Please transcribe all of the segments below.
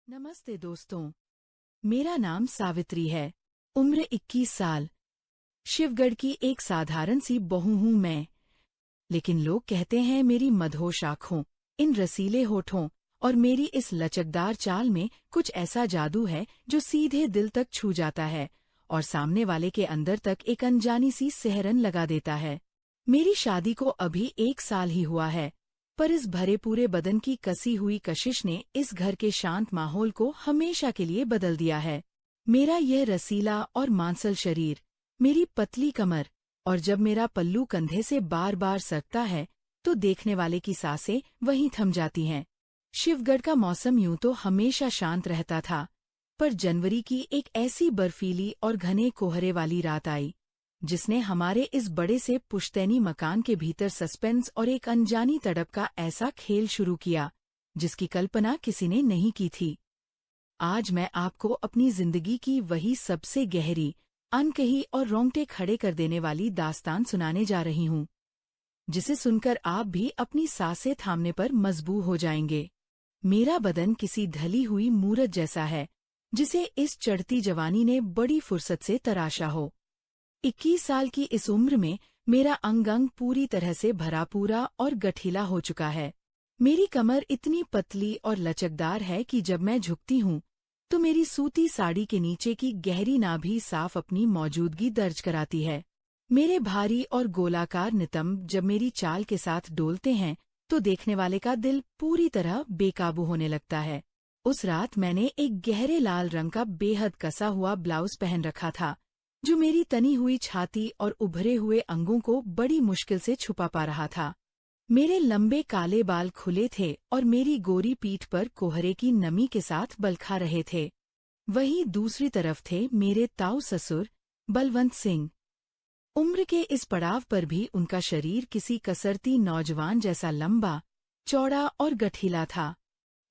नमस्ते दोस्तों, मेरा नाम सावित्री है। उम्र 21 साल। शिवगढ़ की एक साधारण सी बहू हूं मैं। लेकिन लोग कहते हैं मेरी मदहोश आँखों, इन रसीले होठों और मेरी इस लचकदार चाल में कुछ ऐसा जादू है जो सीधे दिल तक छू जाता है और सामने वाले के अंदर तक एक अनजानी सी सिहरन लगा देता है। मेरी शादी को अभी 1 साल ही हुआ है, पर इस भरे पूरे बदन की कसी हुई कशिश ने इस घर के शांत माहौल को हमेशा के लिए बदल दिया है। मेरा यह रसीला और मांसल शरीर, मेरी पतली कमर और जब मेरा पल्लू कंधे से बार बार सरकता है तो देखने वाले की सांसें वहीं थम जाती हैं। शिवगढ़ का मौसम यूं तो हमेशा शांत रहता था, पर जनवरी की एक ऐसी बर्फीली और घने कोहरे वाली रात आई जिसने हमारे इस बड़े से पुश्तैनी मकान के भीतर सस्पेंस और एक अनजानी तड़प का ऐसा खेल शुरू किया जिसकी कल्पना किसी ने नहीं की थी। आज मैं आपको अपनी जिंदगी की वही सबसे गहरी, अनकही और रोंगटे खड़े कर देने वाली दास्तान सुनाने जा रही हूं, जिसे सुनकर आप भी अपनी सांसें थामने पर मजबूर हो जाएंगे। मेरा बदन किसी ढली हुई मूरत जैसा है जिसे इस चढ़ती जवानी ने बड़ी फुर्सत से तराशा हो। 21 साल की इस उम्र में मेरा अंग अंग पूरी तरह से भरा पूरा और गठीला हो चुका है। मेरी कमर इतनी पतली और लचकदार है कि जब मैं झुकती हूँ तो मेरी सूती साड़ी के नीचे की गहरी नाभि साफ अपनी मौजूदगी दर्ज कराती है। मेरे भारी और गोलाकार नितंब जब मेरी चाल के साथ डोलते हैं तो देखने वाले का दिल पूरी तरह बेकाबू होने लगता है। उस रात मैंने एक गहरे लाल रंग का बेहद कसा हुआ ब्लाउज पहन रखा था जो मेरी तनी हुई छाती और उभरे हुए अंगों को बड़ी मुश्किल से छुपा पा रहा था। मेरे लंबे काले बाल खुले थे और मेरी गोरी पीठ पर कोहरे की नमी के साथ बलखा रहे थे। वहीं दूसरी तरफ थे मेरे ताऊ ससुर बलवंत सिंह। उम्र के इस पड़ाव पर भी उनका शरीर किसी कसरती नौजवान जैसा लंबा, चौड़ा और गठीला था।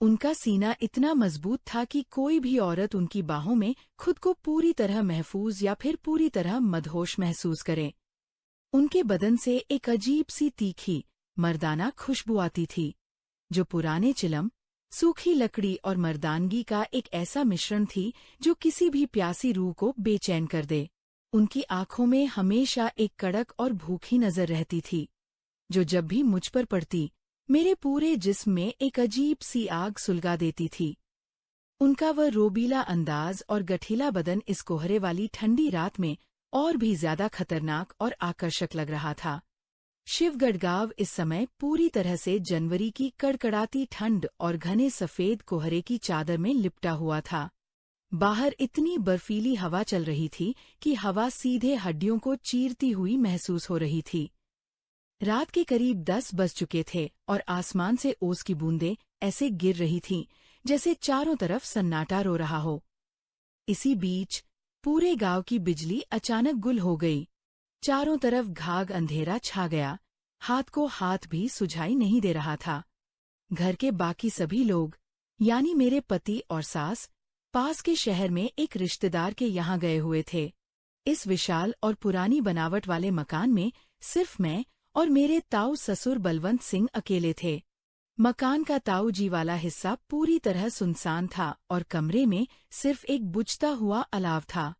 उनका सीना इतना मजबूत था कि कोई भी औरत उनकी बाहों में खुद को पूरी तरह महफूज या फिर पूरी तरह मदहोश महसूस करे। उनके बदन से एक अजीब सी तीखी, मर्दाना खुशबू आती थी, जो पुराने चिलम, सूखी लकड़ी और मर्दानगी का एक ऐसा मिश्रण थी जो किसी भी प्यासी रूह को बेचैन कर दे। उनकी आंखों में हमेशा एक कड़क और भूखी नजर रहती थी, जो जब भी मुझ पर पड़ती मेरे पूरे जिस्म में एक अजीब सी आग सुलगा देती थी। उनका वह रोबीला अंदाज और गठीला बदन इस कोहरे वाली ठंडी रात में और भी ज्यादा खतरनाक और आकर्षक लग रहा था। शिवगढ़ गांव इस समय पूरी तरह से जनवरी की कड़कड़ाती ठंड और घने सफेद कोहरे की चादर में लिपटा हुआ था। बाहर इतनी बर्फीली हवा चल रही थी कि हवा सीधे हड्डियों को चीरती हुई महसूस हो रही थी। रात के करीब 10 बज चुके थे और आसमान से ओस की बूंदें ऐसे गिर रही थीं जैसे चारों तरफ सन्नाटा रो रहा हो। इसी बीच पूरे गांव की बिजली अचानक गुल हो गई। चारों तरफ घाघ अंधेरा छा गया, हाथ को हाथ भी सुझाई नहीं दे रहा था। घर के बाकी सभी लोग, यानी मेरे पति और सास, पास के शहर में एक रिश्तेदार के यहाँ गए हुए थे। इस विशाल और पुरानी बनावट वाले मकान में सिर्फ मैं और मेरे ताऊ ससुर बलवंत सिंह अकेले थे। मकान का ताऊ जी वाला हिस्सा पूरी तरह सुनसान था और कमरे में सिर्फ एक बुझता हुआ अलाव था।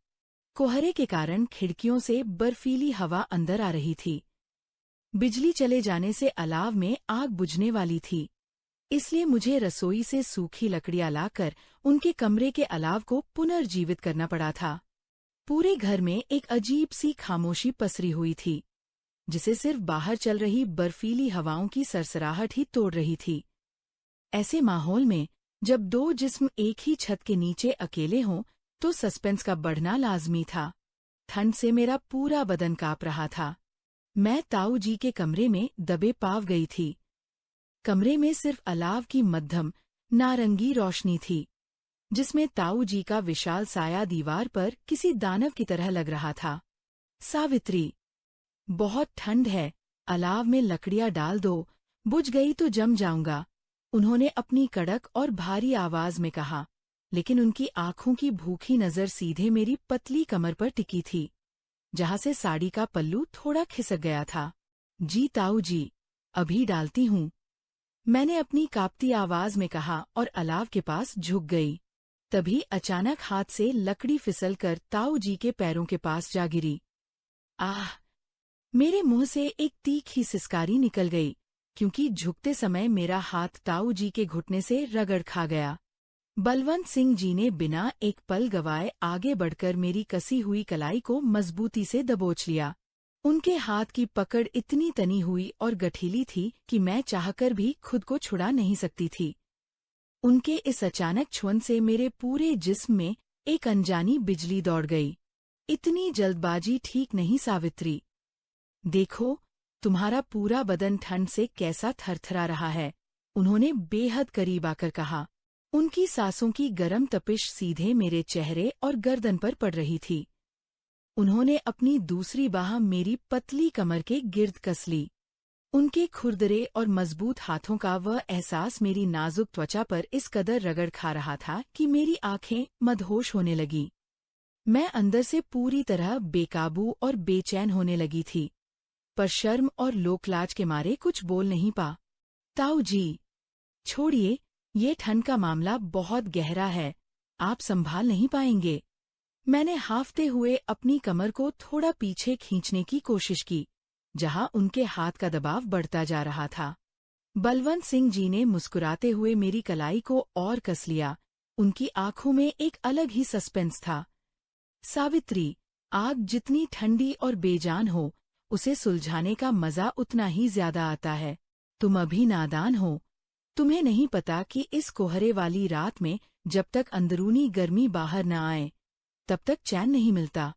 कोहरे के कारण खिड़कियों से बर्फीली हवा अंदर आ रही थी। बिजली चले जाने से अलाव में आग बुझने वाली थी, इसलिए मुझे रसोई से सूखी लकड़ियां लाकर उनके कमरे के अलाव को पुनर्जीवित करना पड़ा था। पूरे घर में एक अजीब सी खामोशी पसरी हुई थी, जिसे सिर्फ बाहर चल रही बर्फीली हवाओं की सरसराहट ही तोड़ रही थी। ऐसे माहौल में जब दो जिस्म एक ही छत के नीचे अकेले हों तो सस्पेंस का बढ़ना लाजमी था। ठंड से मेरा पूरा बदन कांप रहा था। मैं ताऊ जी के कमरे में दबे पाव गई थी। कमरे में सिर्फ अलाव की मध्यम, नारंगी रोशनी थी, जिसमें ताऊ जी का विशाल साया दीवार पर किसी दानव की तरह लग रहा था। सावित्री, बहुत ठंड है, अलाव में लकड़ियां डाल दो, बुझ गई तो जम जाऊंगा, उन्होंने अपनी कड़क और भारी आवाज में कहा, लेकिन उनकी आंखों की भूखी नजर सीधे मेरी पतली कमर पर टिकी थी, जहां से साड़ी का पल्लू थोड़ा खिसक गया था। जी ताऊ जी, अभी डालती हूँ, मैंने अपनी कांपती आवाज में कहा और अलाव के पास झुक गई। तभी अचानक हाथ से लकड़ी फिसलकर ताऊ जी के पैरों के पास जा गिरी। आह! मेरे मुंह से एक तीखी सिसकारी निकल गई, क्योंकि झुकते समय मेरा हाथ ताऊ जी के घुटने से रगड़ खा गया। बलवंत सिंह जी ने बिना एक पल गवाए आगे बढ़कर मेरी कसी हुई कलाई को मजबूती से दबोच लिया। उनके हाथ की पकड़ इतनी तनी हुई और गठीली थी कि मैं चाहकर भी खुद को छुड़ा नहीं सकती थी। उनके इस अचानक छुअन से मेरे पूरे जिस्म में एक अनजानी बिजली दौड़ गई। इतनी जल्दबाजी ठीक नहीं सावित्री। देखो, तुम्हारा पूरा बदन ठंड से कैसा थरथरा रहा है, उन्होंने बेहद करीब आकर कहा। उनकी सांसों की गर्म तपिश सीधे मेरे चेहरे और गर्दन पर पड़ रही थी। उन्होंने अपनी दूसरी बाह मेरी पतली कमर के गिर्द कस ली। उनके खुरदरे और मजबूत हाथों का वह एहसास मेरी नाजुक त्वचा पर इस कदर रगड़ खा रहा था कि मेरी आंखें मदहोश होने लगीं। मैं अंदर से पूरी तरह बेकाबू और बेचैन होने लगी थी, पर शर्म और लोकलाज के मारे कुछ बोल नहीं पा। ताऊ जी, छोड़िए, ये ठंड का मामला बहुत गहरा है, आप संभाल नहीं पाएंगे। मैंने हांफते हुए अपनी कमर को थोड़ा पीछे खींचने की कोशिश की, जहां उनके हाथ का दबाव बढ़ता जा रहा था। बलवंत सिंह जी ने मुस्कुराते हुए मेरी कलाई को और कस लिया। उनकी आंखों में एक अलग ही सस्पेंस था। सावित्री, आग जितनी ठंडी और बेजान हो, उसे सुलझाने का मजा उतना ही ज्यादा आता है। तुम अभी नादान हो। तुम्हें नहीं पता कि इस कोहरे वाली रात में जब तक अंदरूनी गर्मी बाहर न आए, तब तक चैन नहीं मिलता।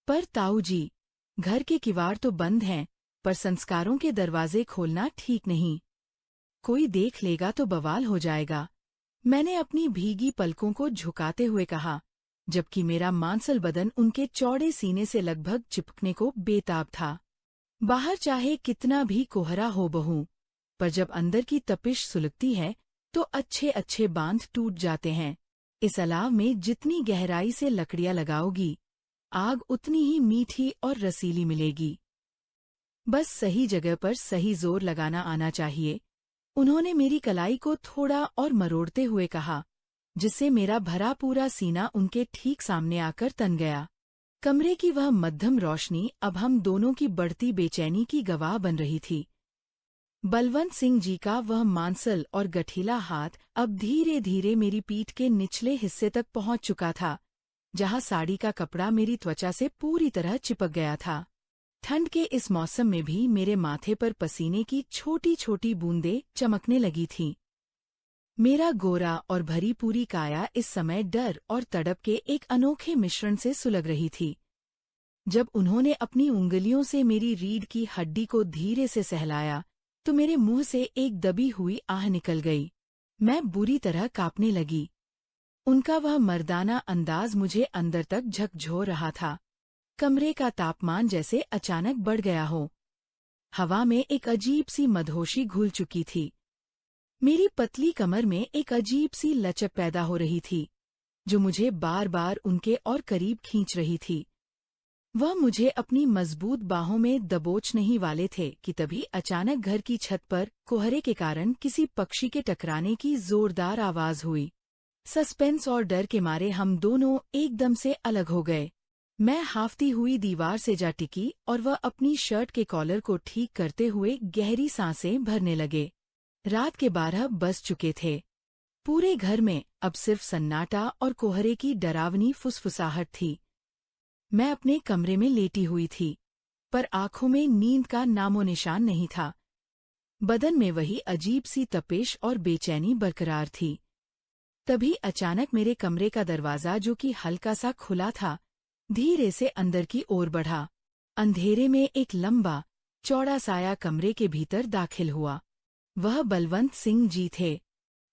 पर ताऊ जी, घर के किवाड़ तो बंद हैं, पर संस्कारों के दरवाजे खोलना ठीक नहीं। कोई देख लेगा तो बवाल हो जाएगा। मैंने अपनी भीगी पलकों को झुकाते हुए कहा, जबकि मेरा मांसल बदन उनके चौड़े सीने से लगभग चिपकने को बेताब था। बाहर चाहे कितना भी कोहरा हो बहू, पर जब अंदर की तपिश सुलगती है तो अच्छे अच्छे बांध टूट जाते हैं। इस अलाव में जितनी गहराई से लकड़ियां लगाओगी, आग उतनी ही मीठी और रसीली मिलेगी। बस सही जगह पर सही जोर लगाना आना चाहिए। उन्होंने मेरी कलाई को थोड़ा और मरोड़ते हुए कहा, जिससे मेरा भरा पूरा सीना उनके ठीक सामने आकर तन गया। कमरे की वह मध्यम रोशनी अब हम दोनों की बढ़ती बेचैनी की गवाह बन रही थी। बलवंत सिंह जी का वह मांसल और गठीला हाथ अब धीरे धीरे मेरी पीठ के निचले हिस्से तक पहुंच चुका था, जहां साड़ी का कपड़ा मेरी त्वचा से पूरी तरह चिपक गया था। ठंड के इस मौसम में भी मेरे माथे पर पसीने की छोटी छोटी बूंदें चमकने लगी थीं। मेरा गोरा और भरी पूरी काया इस समय डर और तड़प के एक अनोखे मिश्रण से सुलग रही थी। जब उन्होंने अपनी उंगलियों से मेरी रीढ़ की हड्डी को धीरे से सहलाया, तो मेरे मुंह से एक दबी हुई आह निकल गई। मैं बुरी तरह कांपने लगी। उनका वह मर्दाना अंदाज मुझे अंदर तक झकझोर रहा था। कमरे का तापमान जैसे अचानक बढ़ गया हो। हवा में एक अजीब सी मदहोशी घुल चुकी थी। मेरी पतली कमर में एक अजीब सी लचक पैदा हो रही थी, जो मुझे बार बार उनके और करीब खींच रही थी। वह मुझे अपनी मजबूत बाहों में दबोचने ही वाले थे कि तभी अचानक घर की छत पर कोहरे के कारण किसी पक्षी के टकराने की जोरदार आवाज हुई। सस्पेंस और डर के मारे हम दोनों एकदम से अलग हो गए। मैं हाफती हुई दीवार से जा टिकी और वह अपनी शर्ट के कॉलर को ठीक करते हुए गहरी सांसें भरने लगे। रात के 12 बज चुके थे। पूरे घर में अब सिर्फ सन्नाटा और कोहरे की डरावनी फुसफुसाहट थी। मैं अपने कमरे में लेटी हुई थी, पर आंखों में नींद का नामो निशान नहीं था। बदन में वही अजीब सी तपिश और बेचैनी बरकरार थी। तभी अचानक मेरे कमरे का दरवाजा, जो कि हल्का सा खुला था, धीरे से अंदर की ओर बढ़ा। अंधेरे में एक लंबा, चौड़ा साया कमरे के भीतर दाखिल हुआ। वह बलवंत सिंह जी थे।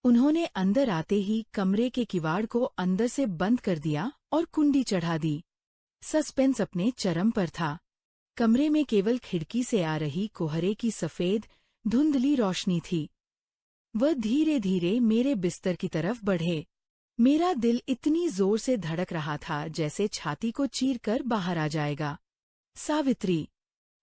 उन्होंने अंदर आते ही कमरे के किवाड़ को अंदर से बंद कर दिया और कुंडी चढ़ा दी। सस्पेंस अपने चरम पर था। कमरे में केवल खिड़की से आ रही कोहरे की सफेद, धुंधली रोशनी थी। वह धीरे धीरे मेरे बिस्तर की तरफ बढ़े। मेरा दिल इतनी जोर से धड़क रहा था जैसे छाती को चीरकर बाहर आ जाएगा। सावित्री,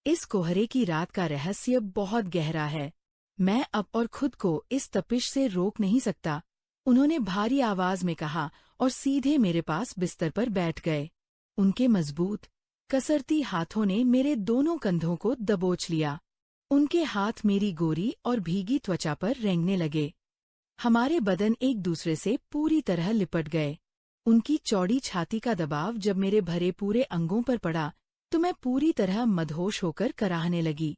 इस कोहरे की रात का रहस्य बहुत गहरा है। मैं अब और खुद को इस तपिश से रोक नहीं सकता, उन्होंने भारी आवाज में कहा और सीधे मेरे पास बिस्तर पर बैठ गए। उनके मजबूत, कसरती हाथों ने मेरे दोनों कंधों को दबोच लिया। उनके हाथ मेरी गोरी और भीगी त्वचा पर रेंगने लगे। हमारे बदन एक दूसरे से पूरी तरह लिपट गए। उनकी चौड़ी छाती का दबाव जब मेरे भरे पूरे अंगों पर पड़ा तो मैं पूरी तरह मदहोश होकर कराहने लगी।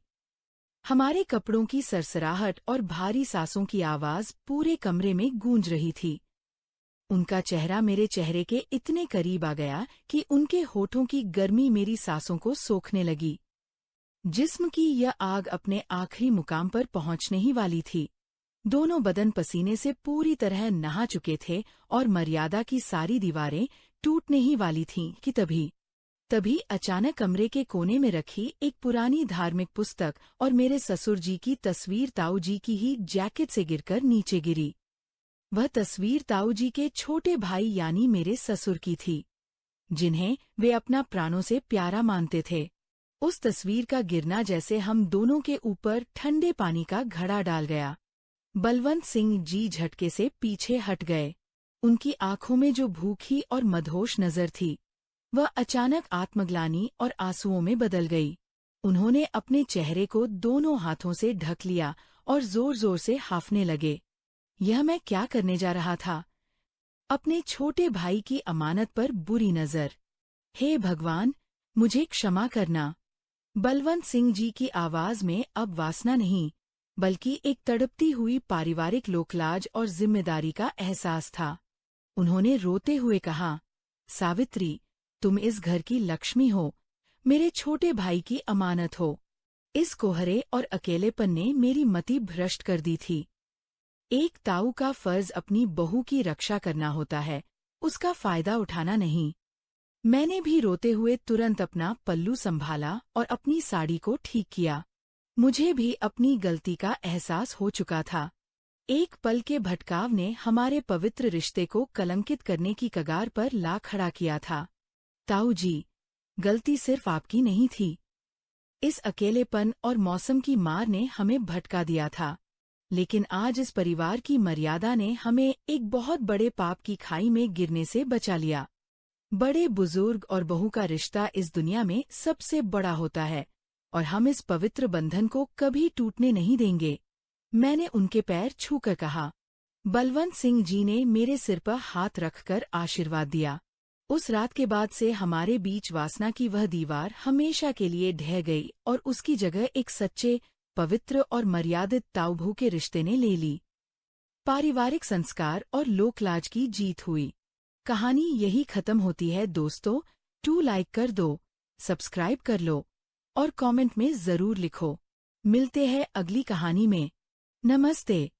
हमारे कपड़ों की सरसराहट और भारी सांसों की आवाज पूरे कमरे में गूंज रही थी। उनका चेहरा मेरे चेहरे के इतने करीब आ गया कि उनके होठों की गर्मी मेरी सांसों को सोखने लगी। जिस्म की यह आग अपने आखिरी मुकाम पर पहुंचने ही वाली थी। दोनों बदन पसीने से पूरी तरह नहा चुके थे और मर्यादा की सारी दीवारें टूटने ही वाली थीं कि तभी अचानक कमरे के कोने में रखी एक पुरानी धार्मिक पुस्तक और मेरे ससुर जी की तस्वीर ताऊ जी की ही जैकेट से गिरकर नीचे गिरी। वह तस्वीर ताऊ जी के छोटे भाई यानी मेरे ससुर की थी, जिन्हें वे अपना प्राणों से प्यारा मानते थे। उस तस्वीर का गिरना जैसे हम दोनों के ऊपर ठंडे पानी का घड़ा डाल गया। बलवंत सिंह जी झटके से पीछे हट गए। उनकी आंखों में जो भूखी और मदहोश नजर थी, वह अचानक आत्मग्लानि और आंसुओं में बदल गई। उन्होंने अपने चेहरे को दोनों हाथों से ढक लिया और जोर जोर से हांफने लगे। यह मैं क्या करने जा रहा था? अपने छोटे भाई की अमानत पर बुरी नजर। हे भगवान, मुझे क्षमा करना। बलवंत सिंह जी की आवाज में अब वासना नहीं, बल्कि एक तड़पती हुई पारिवारिक लोकलाज और जिम्मेदारी का एहसास था। उन्होंने रोते हुए कहा, सावित्री, तुम इस घर की लक्ष्मी हो, मेरे छोटे भाई की अमानत हो। इस कोहरे और अकेलेपन ने मेरी मति भ्रष्ट कर दी थी। एक ताऊ का फर्ज अपनी बहू की रक्षा करना होता है, उसका फायदा उठाना नहीं। मैंने भी रोते हुए तुरंत अपना पल्लू संभाला और अपनी साड़ी को ठीक किया। मुझे भी अपनी गलती का एहसास हो चुका था। एक पल के भटकाव ने हमारे पवित्र रिश्ते को कलंकित करने की कगार पर ला खड़ा किया था। ताऊ जी, गलती सिर्फ आपकी नहीं थी। इस अकेलेपन और मौसम की मार ने हमें भटका दिया था, लेकिन आज इस परिवार की मर्यादा ने हमें एक बहुत बड़े पाप की खाई में गिरने से बचा लिया। बड़े बुजुर्ग और बहू का रिश्ता इस दुनिया में सबसे बड़ा होता है और हम इस पवित्र बंधन को कभी टूटने नहीं देंगे। मैंने उनके पैर छूकर कहा। बलवंत सिंह जी ने मेरे सिर पर हाथ रखकर आशीर्वाद दिया। उस रात के बाद से हमारे बीच वासना की वह दीवार हमेशा के लिए ढह गई और उसकी जगह एक सच्चे, पवित्र और मर्यादित ताऊ-बहू के रिश्ते ने ले ली। पारिवारिक संस्कार और लोकलाज की जीत हुई। कहानी यही खत्म होती है दोस्तों। लाइक कर दो, सब्सक्राइब कर लो और कमेंट में जरूर लिखो। मिलते हैं अगली कहानी में। नमस्ते।